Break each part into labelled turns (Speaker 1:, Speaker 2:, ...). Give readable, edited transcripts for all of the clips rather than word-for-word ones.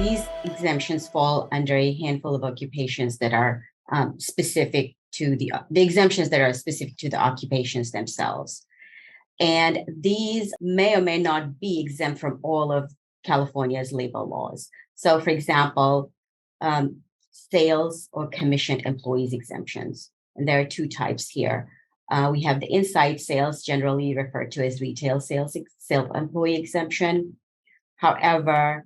Speaker 1: These exemptions fall under a handful of occupations that are specific to the exemptions that are specific to the occupations themselves. And these may or may not be exempt from all of California's labor laws. So, for example, sales or commissioned employees exemptions. And there are two types here. We have the inside sales, generally referred to as retail sales, self-employee exemption. However,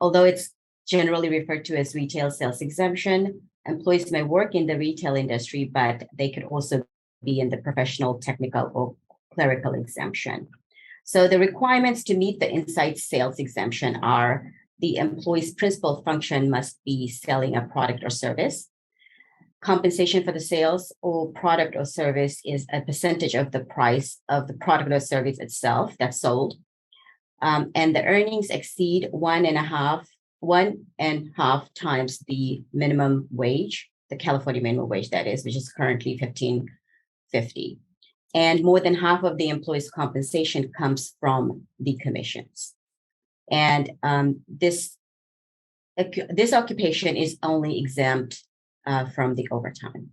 Speaker 1: although it's generally referred to as retail sales exemption, employees may work in the retail industry, but they could also be in the professional, technical, or clerical exemption. So the requirements to meet the inside sales exemption are the employee's principal function must be selling a product or service. Compensation for the sales or product or service is a percentage of the price of the product or service itself that's sold. And the earnings exceed one and a half times the minimum wage, the California minimum wage, that is, which is currently $15.50. And more than half of the employee's compensation comes from the commissions. And this occupation is only exempt from the overtime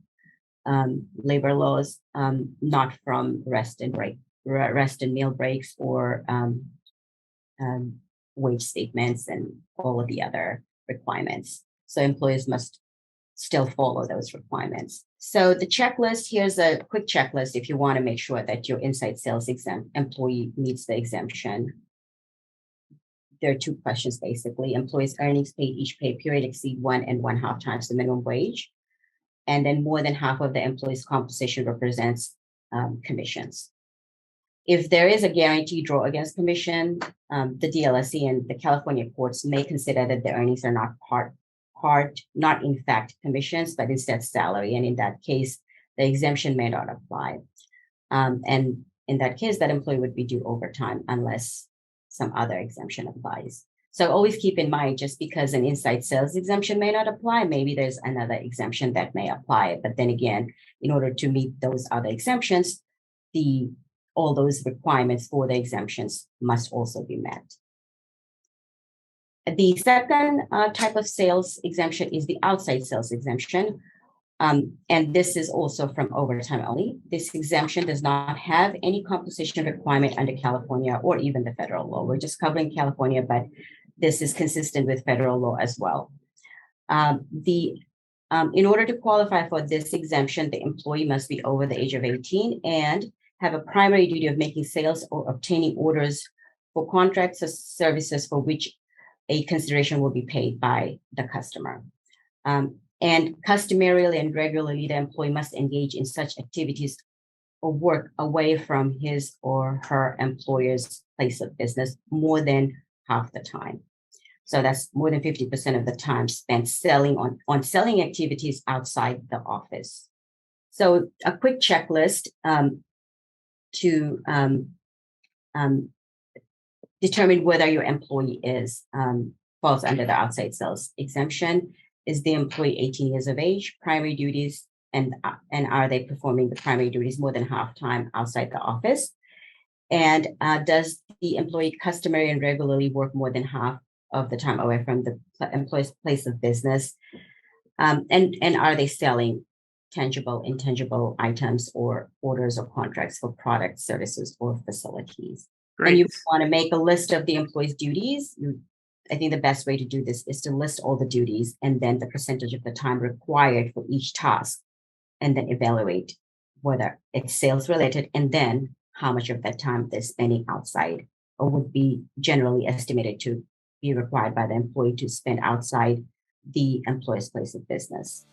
Speaker 1: labor laws, not from rest and meal breaks, or wage statements and all of the other requirements. So employers must still follow those requirements. So the checklist, here's a quick checklist if you want to make sure that your inside sales exempt employee meets the exemption. There are two questions, basically. Employees' earnings paid each pay period exceed 1.5 times the minimum wage. And then more than half of the employee's compensation represents commissions. If there is a guaranteed draw against commission, the DLSE and the California courts may consider that the earnings are not in fact commissions, but instead salary. And in that case, the exemption may not apply. And in that case, that employee would be due overtime unless some other exemption applies. So always keep in mind, just because an inside sales exemption may not apply, maybe there's another exemption that may apply. But then again, in order to meet those other exemptions, all those requirements for the exemptions must also be met. The second type of sales exemption is the outside sales exemption. And this is also from overtime only. This exemption does not have any compensation requirement under California or even the federal law. We're just covering California, but this is consistent with federal law as well. In order to qualify for this exemption, the employee must be over the age of 18 and have a primary duty of making sales or obtaining orders for contracts or services for which a consideration will be paid by the customer. And customarily and regularly, the employee must engage in such activities or work away from his or her employer's place of business more than half the time. So that's more than 50% of the time spent selling on selling activities outside the office. So a quick checklist to determine whether your employee falls under the outside sales exemption. Is the employee 18 years of age, primary duties, and are they performing the primary duties more than half time outside the office? And does the employee customarily and regularly work more than half of the time away from the employee's place of business? And are they selling tangible, intangible items or orders or contracts for products, services, or facilities? Great. And you want to make a list of the employee's duties. I think the best way to do this is to list all the duties and then the percentage of the time required for each task, and then evaluate whether it's sales related and then how much of that time they're spending outside or would be generally estimated to be required by the employee to spend outside the employee's place of business.